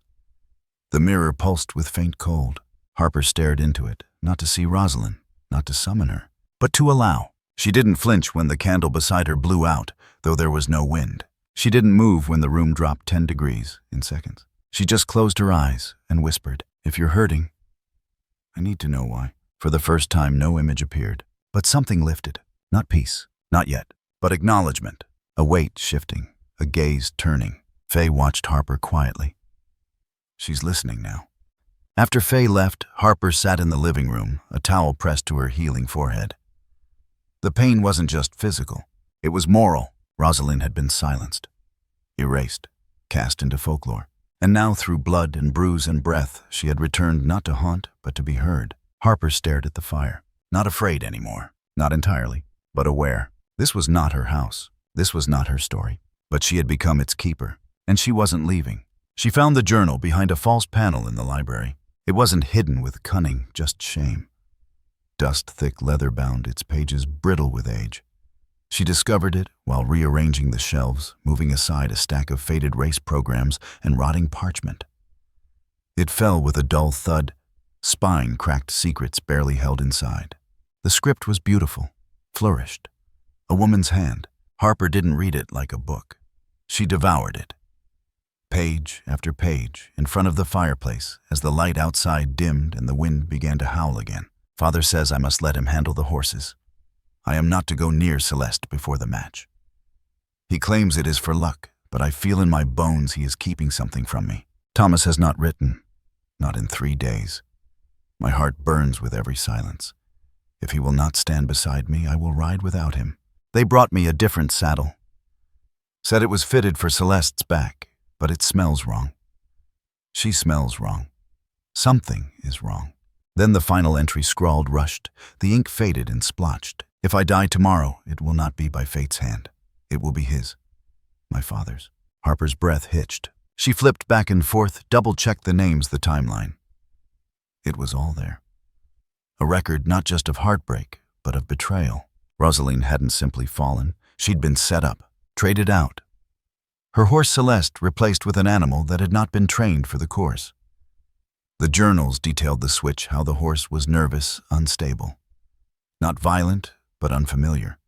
The mirror pulsed with faint cold. Harper stared into it, not to see Rosaline, not to summon her, but to allow. She didn't flinch when the candle beside her blew out, though there was no wind. She didn't move when the room dropped 10 degrees in seconds. She just closed her eyes and whispered, if you're hurting, I need to know why. For the first time, no image appeared, but something lifted. Not peace, not yet, but acknowledgement. A weight shifting, a gaze turning. Faye watched Harper quietly. She's listening now. After Faye left, Harper sat in the living room, a towel pressed to her healing forehead. The pain wasn't just physical. It was moral. Rosaline had been silenced, erased, cast into folklore. And now, through blood and bruise and breath, she had returned not to haunt, but to be heard. Harper stared at the fire, not afraid anymore, not entirely, but aware. This was not her house. This was not her story. But she had become its keeper, and she wasn't leaving. She found the journal behind a false panel in the library. It wasn't hidden with cunning, just shame. Dust-thick leather bound, its pages brittle with age. She discovered it while rearranging the shelves, moving aside a stack of faded race programs and rotting parchment. It fell with a dull thud, spine-cracked secrets barely held inside. The script was beautiful, flourished. A woman's hand. Harper didn't read it like a book. She devoured it. Page after page, in front of the fireplace, as the light outside dimmed and the wind began to howl again. Father says I must let him handle the horses. I am not to go near Celeste before the match. He claims it is for luck, but I feel in my bones he is keeping something from me. Thomas has not written, not in 3 days. My heart burns with every silence. If he will not stand beside me, I will ride without him. They brought me a different saddle. Said it was fitted for Celeste's back, but it smells wrong. She smells wrong. Something is wrong. Then the final entry scrawled rushed. The ink faded and splotched. If I die tomorrow, it will not be by fate's hand. It will be his. My father's. Harper's breath hitched. She flipped back and forth, double-checked the names, the timeline. It was all there. A record not just of heartbreak, but of betrayal. Rosaline hadn't simply fallen. She'd been set up, traded out. Her horse Celeste replaced with an animal that had not been trained for the course. The journals detailed the switch, how the horse was nervous, unstable. Not violent, but unfamiliar.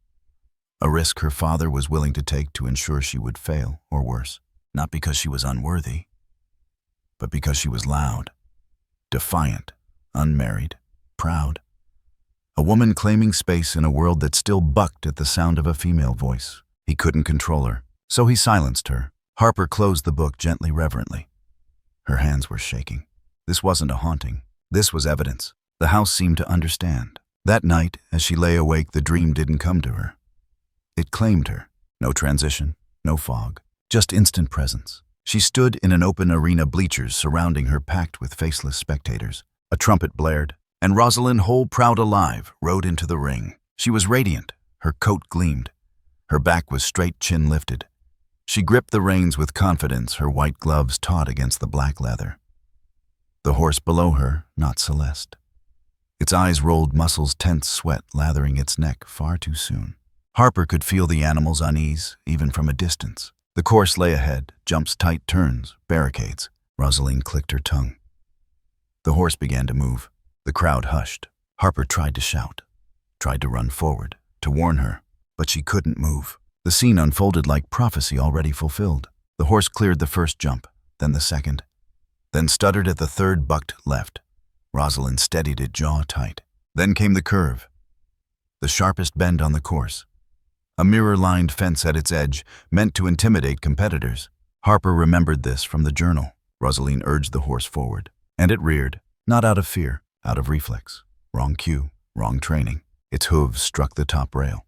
A risk her father was willing to take to ensure she would fail, or worse. Not because she was unworthy, but because she was loud, defiant, unmarried, proud. A woman claiming space in a world that still bucked at the sound of a female voice. He couldn't control her, so he silenced her. Harper closed the book gently, reverently. Her hands were shaking. This wasn't a haunting. This was evidence. The house seemed to understand. That night, as she lay awake, the dream didn't come to her. It claimed her. No transition, no fog, just instant presence. She stood in an open arena, bleachers surrounding her packed with faceless spectators. A trumpet blared, and Rosaline, whole, proud, alive, rode into the ring. She was radiant. Her coat gleamed. Her back was straight, chin lifted. She gripped the reins with confidence, her white gloves taut against the black leather. The horse below her, not Celeste. Its eyes rolled, muscles tense, sweat lathering its neck far too soon. Harper could feel the animal's unease, even from a distance. The course lay ahead, jumps, tight turns, barricades. Rosaline clicked her tongue. The horse began to move. The crowd hushed. Harper tried to shout, tried to run forward, to warn her, but she couldn't move. The scene unfolded like prophecy already fulfilled. The horse cleared the first jump, then the second, then stuttered at the third, bucked left. Rosaline steadied it, jaw tight. Then came the curve, the sharpest bend on the course. A mirror-lined fence at its edge, meant to intimidate competitors. Harper remembered this from the journal. Rosaline urged the horse forward, and it reared, not out of fear, out of reflex. Wrong cue, wrong training. Its hooves struck the top rail.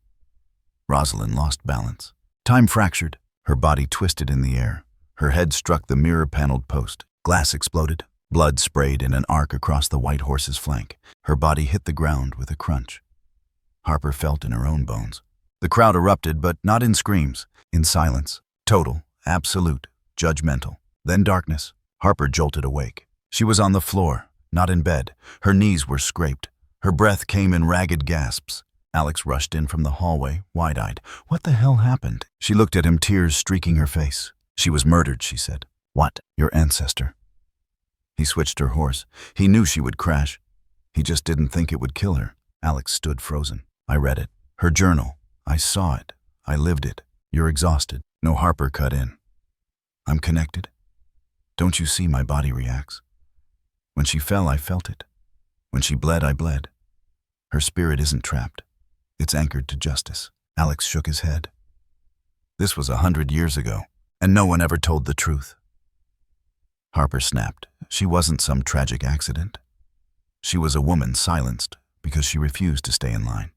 Rosaline lost balance. Time fractured. Her body twisted in the air. Her head struck the mirror-paneled post. Glass exploded. Blood sprayed in an arc across the white horse's flank. Her body hit the ground with a crunch. Harper felt in her own bones. The crowd erupted, but not in screams, in silence. Total, absolute, judgmental. Then darkness. Harper jolted awake. She was on the floor, not in bed. Her knees were scraped. Her breath came in ragged gasps. Alex rushed in from the hallway, wide-eyed. What the hell happened? She looked at him, tears streaking her face. She was murdered, she said. What? Your ancestor. He switched her horse. He knew she would crash. He just didn't think it would kill her. Alex stood frozen. I read it. Her journal. I saw it. I lived it. You're exhausted. No, Harper cut in. I'm connected. Don't you see my body reacts? When she fell, I felt it. When she bled, I bled. Her spirit isn't trapped. It's anchored to justice. Alex shook his head. This was 100 years ago, and no one ever told the truth. Harper snapped. She wasn't some tragic accident. She was a woman silenced because she refused to stay in line.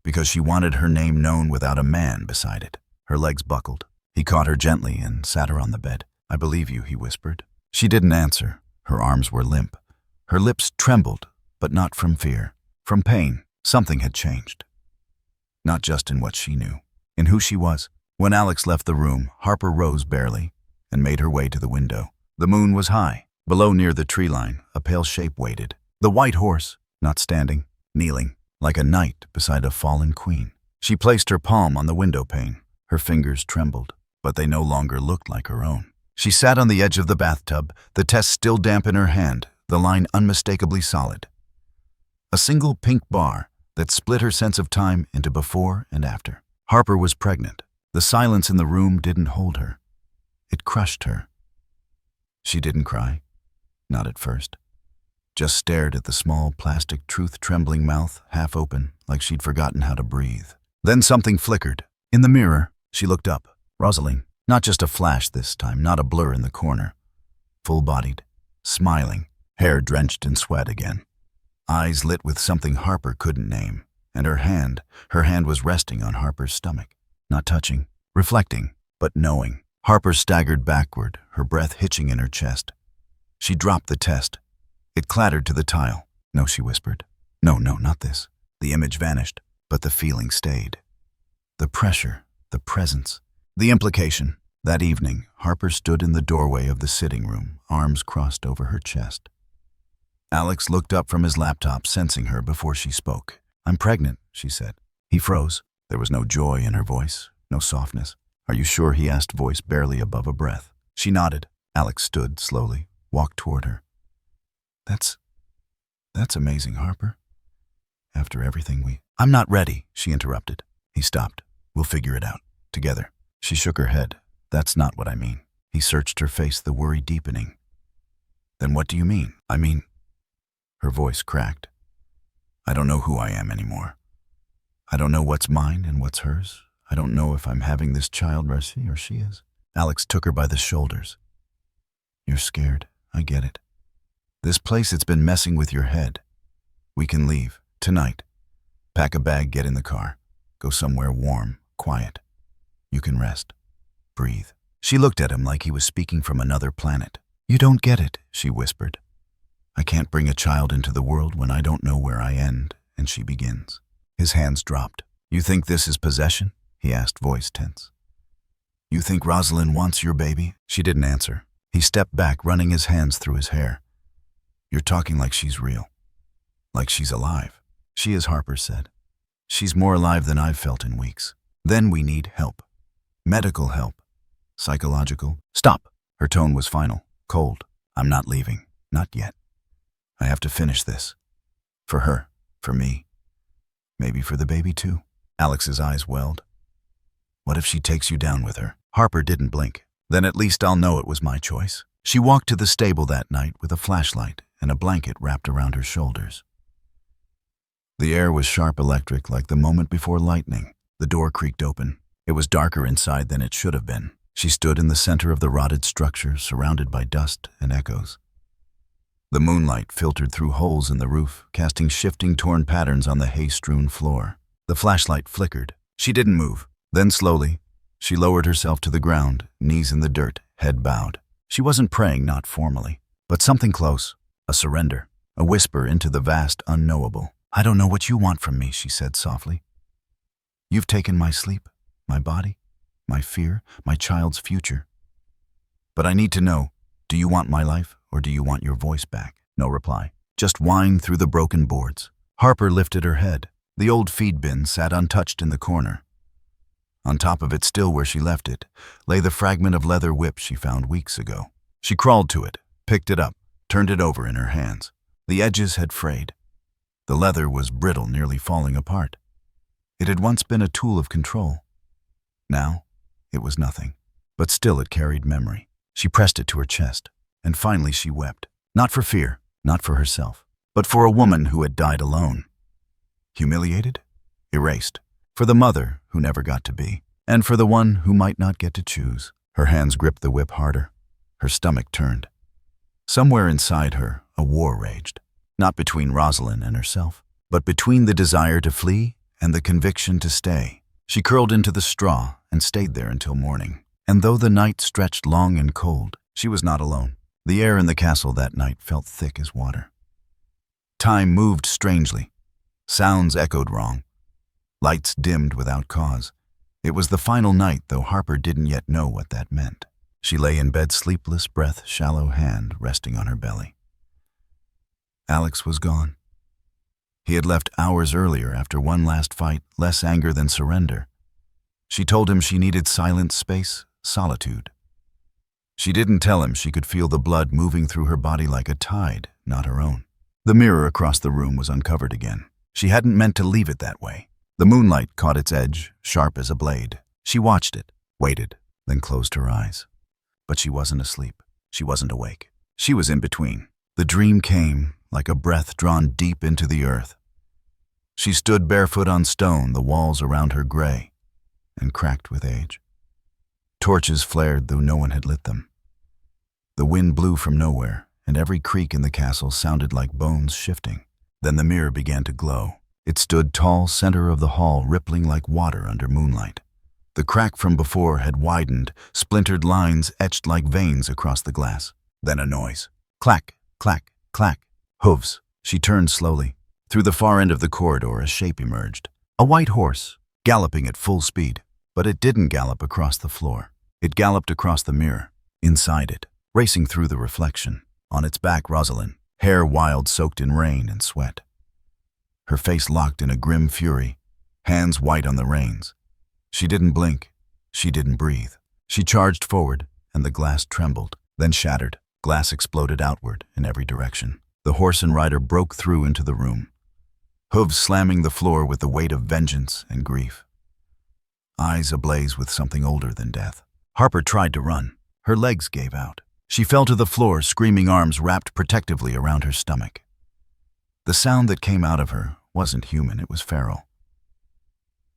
Because she wanted her name known without a man beside it. Her legs buckled. He caught her gently and sat her on the bed. I believe you, he whispered. She didn't answer. Her arms were limp. Her lips trembled, but not from fear. From pain. Something had changed. Not just in what she knew, in who she was. When Alex left the room, Harper rose barely and made her way to the window. The moon was high. Below, near the tree line, a pale shape waited. The white horse, not standing, kneeling, like a knight beside a fallen queen. She placed her palm on the window pane. Her fingers trembled, but they no longer looked like her own. She sat on the edge of the bathtub, the test still damp in her hand, the line unmistakably solid. A single pink bar that split her sense of time into before and after. Harper was pregnant. The silence in the room didn't hold her. It crushed her. She didn't cry, not at first. Just stared at the small plastic truth-trembling mouth, half open, like she'd forgotten how to breathe. Then something flickered. In the mirror, she looked up. Rosaline. Not just a flash this time, not a blur in the corner. Full-bodied, smiling, hair drenched in sweat again. Eyes lit with something Harper couldn't name. And her hand was resting on Harper's stomach. Not touching, reflecting, but knowing. Harper staggered backward, her breath hitching in her chest. She dropped the test. It clattered to the tile. No, she whispered. No, not this. The image vanished, but the feeling stayed. The pressure, the presence, the implication. That evening, Harper stood in the doorway of the sitting room, arms crossed over her chest. Alex looked up from his laptop, sensing her before she spoke. I'm pregnant, she said. He froze. There was no joy in her voice, no softness. Are you sure? He asked, voice barely above a breath. She nodded. Alex stood slowly, walked toward her. That's amazing, Harper. After everything I'm not ready, she interrupted. He stopped. We'll figure it out. Together. She shook her head. That's not what I mean. He searched her face, the worry deepening. Then what do you mean? I mean... Her voice cracked. I don't know who I am anymore. I don't know what's mine and what's hers. I don't know if I'm having this child, Mercy, or she is. Alex took her by the shoulders. You're scared. I get it. This place, it's been messing with your head. We can leave. Tonight. Pack a bag, get in the car. Go somewhere warm, quiet. You can rest. Breathe. She looked at him like he was speaking from another planet. You don't get it, she whispered. I can't bring a child into the world when I don't know where I end, and she begins. His hands dropped. You think this is possession? He asked, voice tense. You think Rosaline wants your baby? She didn't answer. He stepped back, running his hands through his hair. You're talking like she's real. Like she's alive. She is, Harper said. She's more alive than I've felt in weeks. Then we need help. Medical help. Psychological. Stop. Her tone was final, cold. I'm not leaving. Not yet. I have to finish this. For her. For me. Maybe for the baby too. Alex's eyes welled. What if she takes you down with her? Harper didn't blink. Then at least I'll know it was my choice. She walked to the stable that night with a flashlight and a blanket wrapped around her shoulders. The air was sharp electric, like the moment before lightning. The door creaked open. It was darker inside than it should have been. She stood in the center of the rotted structure, surrounded by dust and echoes. The moonlight filtered through holes in the roof, casting shifting, torn patterns on the hay-strewn floor. The flashlight flickered. She didn't move. Then slowly, she lowered herself to the ground, knees in the dirt, head bowed. She wasn't praying, not formally, but something close, a surrender, a whisper into the vast unknowable. I don't know what you want from me, she said softly. You've taken my sleep, my body, my fear, my child's future. But I need to know, do you want my life or do you want your voice back? No reply, just whine through the broken boards. Harper lifted her head. The old feed bin sat untouched in the corner. On top of it, still where she left it, lay the fragment of leather whip she found weeks ago. She crawled to it, picked it up, turned it over in her hands. The edges had frayed. The leather was brittle, nearly falling apart. It had once been a tool of control. Now, it was nothing, but still it carried memory. She pressed it to her chest, and finally she wept. Not for fear, not for herself, but for a woman who had died alone. Humiliated? Erased. For the mother who never got to be, and for the one who might not get to choose. Her hands gripped the whip harder. Her stomach turned. Somewhere inside her, a war raged. Not between Rosaline and herself, but between the desire to flee and the conviction to stay. She curled into the straw and stayed there until morning. And though the night stretched long and cold, she was not alone. The air in the castle that night felt thick as water. Time moved strangely. Sounds echoed wrong. Lights dimmed without cause. It was the final night, though Harper didn't yet know what that meant. She lay in bed, sleepless, breath, shallow hand resting on her belly. Alex was gone. He had left hours earlier after one last fight, less anger than surrender. She told him she needed silent space, solitude. She didn't tell him she could feel the blood moving through her body like a tide, not her own. The mirror across the room was uncovered again. She hadn't meant to leave it that way. The moonlight caught its edge, sharp as a blade. She watched it, waited, then closed her eyes. But she wasn't asleep. She wasn't awake. She was in between. The dream came, like a breath drawn deep into the earth. She stood barefoot on stone, the walls around her gray and cracked with age. Torches flared, though no one had lit them. The wind blew from nowhere, and every creak in the castle sounded like bones shifting. Then the mirror began to glow. It stood tall, center of the hall, rippling like water under moonlight. The crack from before had widened, splintered lines etched like veins across the glass. Then a noise. Clack, clack, clack. Hooves. She turned slowly. Through the far end of the corridor, a shape emerged. A white horse, galloping at full speed. But it didn't gallop across the floor. It galloped across the mirror, inside it, racing through the reflection. On its back, Rosaline, hair wild, soaked in rain and sweat. Her face locked in a grim fury, hands white on the reins. She didn't blink. She didn't breathe. She charged forward, and the glass trembled, then shattered. Glass exploded outward in every direction. The horse and rider broke through into the room, hooves slamming the floor with the weight of vengeance and grief. Eyes ablaze with something older than death. Harper tried to run. Her legs gave out. She fell to the floor, screaming, arms wrapped protectively around her stomach. The sound that came out of her wasn't human, it was feral.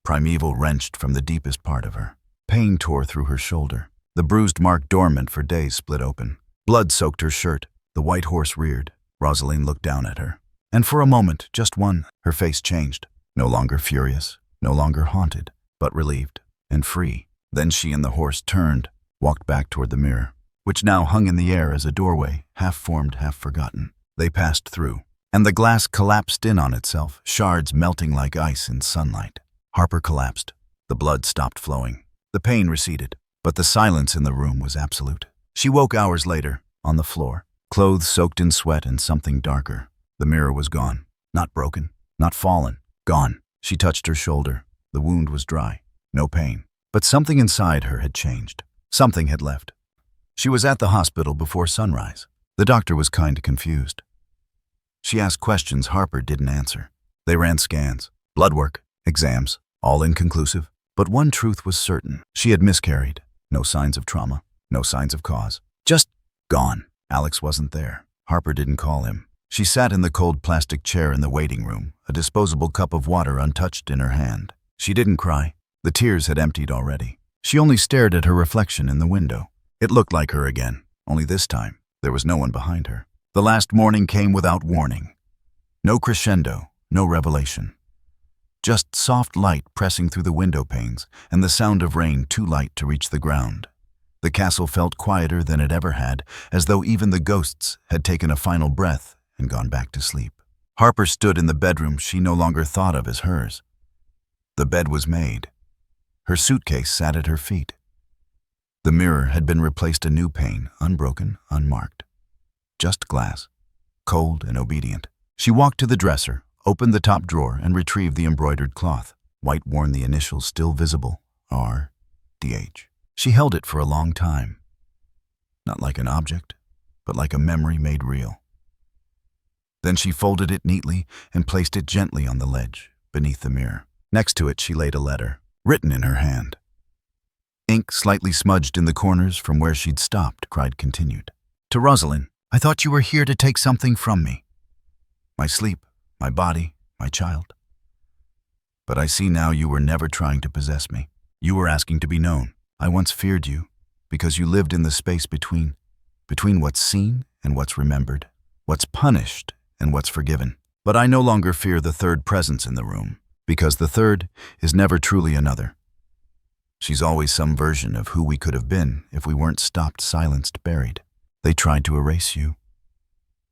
Primeval, wrenched from the deepest part of her. Pain tore through her shoulder. The bruised mark dormant for days split open. Blood soaked her shirt. The white horse reared. Rosaline looked down at her. And for a moment, just one, her face changed. No longer furious, no longer haunted, but relieved and free. Then she and the horse turned, walked back toward the mirror, which now hung in the air as a doorway, half formed, half forgotten. They passed through, and the glass collapsed in on itself, shards melting like ice in sunlight. Harper collapsed. The blood stopped flowing. The pain receded, but the silence in the room was absolute. She woke hours later, on the floor, clothes soaked in sweat and something darker. The mirror was gone. Not broken, not fallen. Gone. She touched her shoulder. The wound was dry. No pain. But something inside her had changed. Something had left. She was at the hospital before sunrise. The doctor was kind of confused. She asked questions Harper didn't answer. They ran scans, blood work, exams, all inconclusive. But one truth was certain. She had miscarried. No signs of trauma. No signs of cause. Just gone. Alex wasn't there. Harper didn't call him. She sat in the cold plastic chair in the waiting room, a disposable cup of water untouched in her hand. She didn't cry. The tears had emptied already. She only stared at her reflection in the window. It looked like her again, only this time, there was no one behind her. The last morning came without warning. No crescendo, no revelation. Just soft light pressing through the window panes and the sound of rain too light to reach the ground. The castle felt quieter than it ever had, as though even the ghosts had taken a final breath and gone back to sleep. Harper stood in the bedroom she no longer thought of as hers. The bed was made. Her suitcase sat at her feet. The mirror had been replaced a new pane, unbroken, unmarked. Just glass, cold and obedient. She walked to the dresser, opened the top drawer, and retrieved the embroidered cloth. White worn, the initials still visible, R.D.H. She held it for a long time. Not like an object, but like a memory made real. Then she folded it neatly and placed it gently on the ledge, beneath the mirror. Next to it she laid a letter, written in her hand. Ink slightly smudged in the corners from where she'd stopped, cried continued. To Rosaline, I thought you were here to take something from me. My sleep, my body, my child. But I see now you were never trying to possess me. You were asking to be known. I once feared you, because you lived in the space between what's seen and what's remembered, what's punished and what's forgiven. But I no longer fear the third presence in the room, because the third is never truly another. She's always some version of who we could have been if we weren't stopped, silenced, buried. They tried to erase you,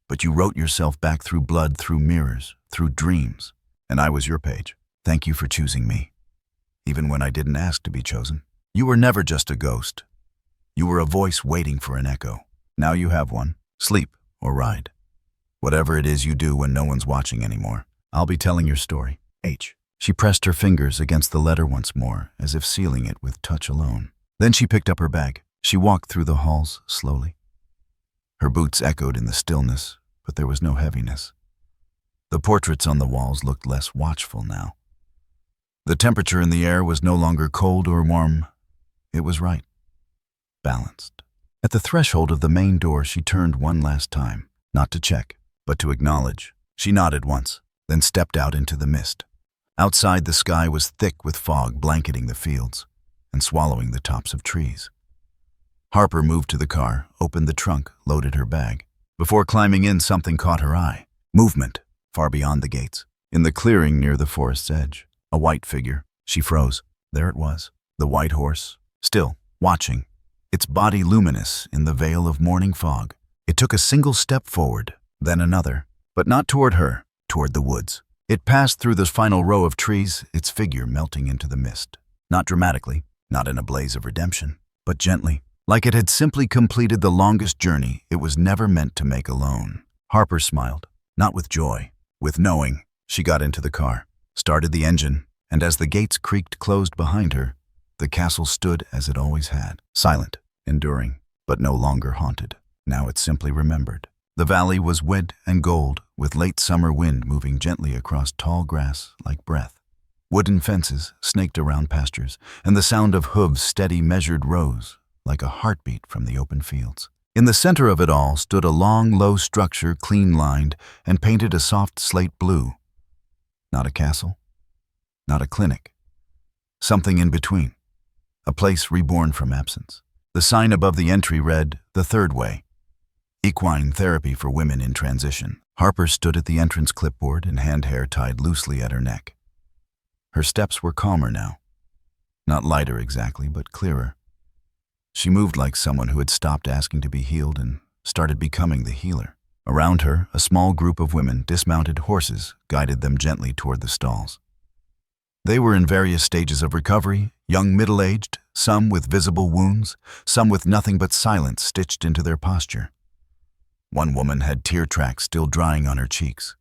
but you wrote yourself back through blood, through mirrors, through dreams, and I was your page. Thank you for choosing me, even when I didn't ask to be chosen. You were never just a ghost. You were a voice waiting for an echo. Now you have one. Sleep or ride. Whatever it is you do when no one's watching anymore, I'll be telling your story. H. She pressed her fingers against the letter once more, as if sealing it with touch alone. Then she picked up her bag. She walked through the halls slowly. Her boots echoed in the stillness, but there was no heaviness. The portraits on the walls looked less watchful now. The temperature in the air was no longer cold or warm. It was right. Balanced. At the threshold of the main door, she turned one last time, not to check, but to acknowledge. She nodded once, then stepped out into the mist. Outside, the sky was thick with fog blanketing the fields and swallowing the tops of trees. Harper moved to the car, opened the trunk, loaded her bag. Before climbing in, something caught her eye. Movement, far beyond the gates. In the clearing near the forest's edge, a white figure. She froze. There it was, the white horse, still, watching, its body luminous in the veil of morning fog. It took a single step forward, then another, but not toward her, toward the woods. It passed through the final row of trees, its figure melting into the mist. Not dramatically, not in a blaze of redemption, but gently, like it had simply completed the longest journey it was never meant to make alone. Harper smiled, not with joy, with knowing. She got into the car, started the engine, and as the gates creaked closed behind her, the castle stood as it always had, silent, enduring, but no longer haunted. Now it simply remembered. The valley was wet and gold, with late summer wind moving gently across tall grass like breath. Wooden fences snaked around pastures, and the sound of hooves steady measured rose, like a heartbeat from the open fields. In the center of it all stood a long, low structure, clean-lined and painted a soft slate blue. Not a castle, not a clinic. Something in between. A place reborn from absence. The sign above the entry read, "The Third Way. Equine therapy for women in transition." Harper stood at the entrance clipboard and hand hair tied loosely at her neck. Her steps were calmer now. Not lighter exactly, but clearer. She moved like someone who had stopped asking to be healed and started becoming the healer. Around her, a small group of women dismounted horses guided them gently toward the stalls. They were in various stages of recovery, young middle-aged, some with visible wounds, some with nothing but silence stitched into their posture. One woman had tear tracks still drying on her cheeks.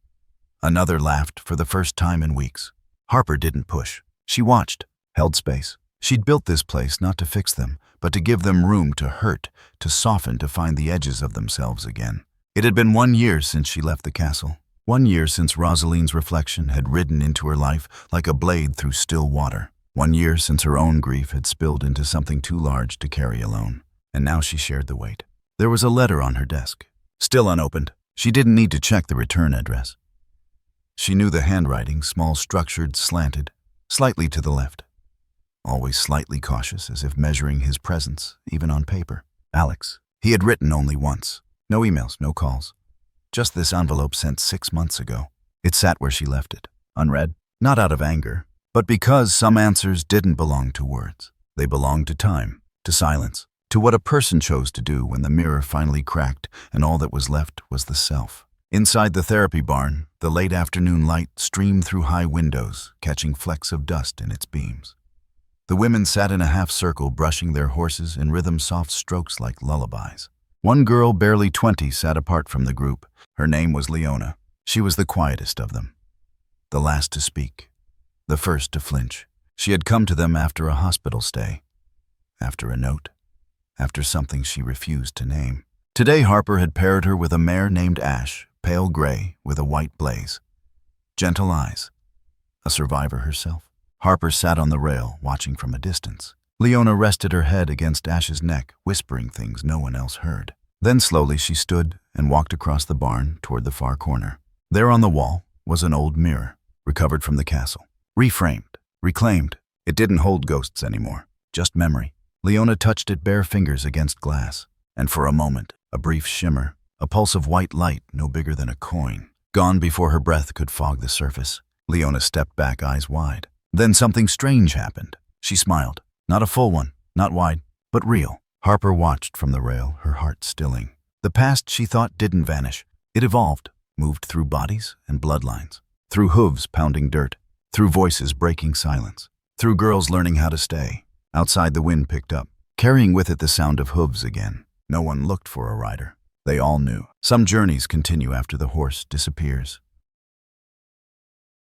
Another laughed for the first time in weeks. Harper didn't push. She watched, held space. She'd built this place not to fix them, but to give them room to hurt, to soften, to find the edges of themselves again. It had been 1 year since she left the castle. 1 year since Rosaline's reflection had ridden into her life like a blade through still water. 1 year since her own grief had spilled into something too large to carry alone. And now she shared the weight. There was a letter on her desk, still unopened. She didn't need to check the return address. She knew the handwriting, small, structured, slanted, slightly to the left. Always slightly cautious, as if measuring his presence, even on paper. Alex. He had written only once. No emails, no calls. Just this envelope sent 6 months ago. It sat where she left it, unread, not out of anger, but because some answers didn't belong to words. They belonged to time, to silence, to what a person chose to do when the mirror finally cracked and all that was left was the self. Inside the therapy barn, the late afternoon light streamed through high windows, catching flecks of dust in its beams. The women sat in a half circle, brushing their horses in rhythm soft strokes like lullabies. One girl, barely 20, sat apart from the group. Her name was Leona. She was the quietest of them, the last to speak, the first to flinch. She had come to them after a hospital stay, after a note, after something she refused to name. Today Harper had paired her with a mare named Ash, pale gray with a white blaze. Gentle eyes. A survivor herself. Harper sat on the rail, watching from a distance. Leona rested her head against Ash's neck, whispering things no one else heard. Then slowly she stood and walked across the barn toward the far corner. There on the wall was an old mirror, recovered from the castle. Reframed, reclaimed. It didn't hold ghosts anymore, just memory. Leona touched it bare fingers against glass, and for a moment, a brief shimmer, a pulse of white light no bigger than a coin. Gone before her breath could fog the surface. Leona stepped back, eyes wide. Then something strange happened. She smiled. Not a full one, not wide, but real. Harper watched from the rail, her heart stilling. The past, she thought, didn't vanish. It evolved, moved through bodies and bloodlines, through hooves pounding dirt, through voices breaking silence, through girls learning how to stay. Outside, the wind picked up, carrying with it the sound of hooves again. No one looked for a rider. They all knew. Some journeys continue after the horse disappears.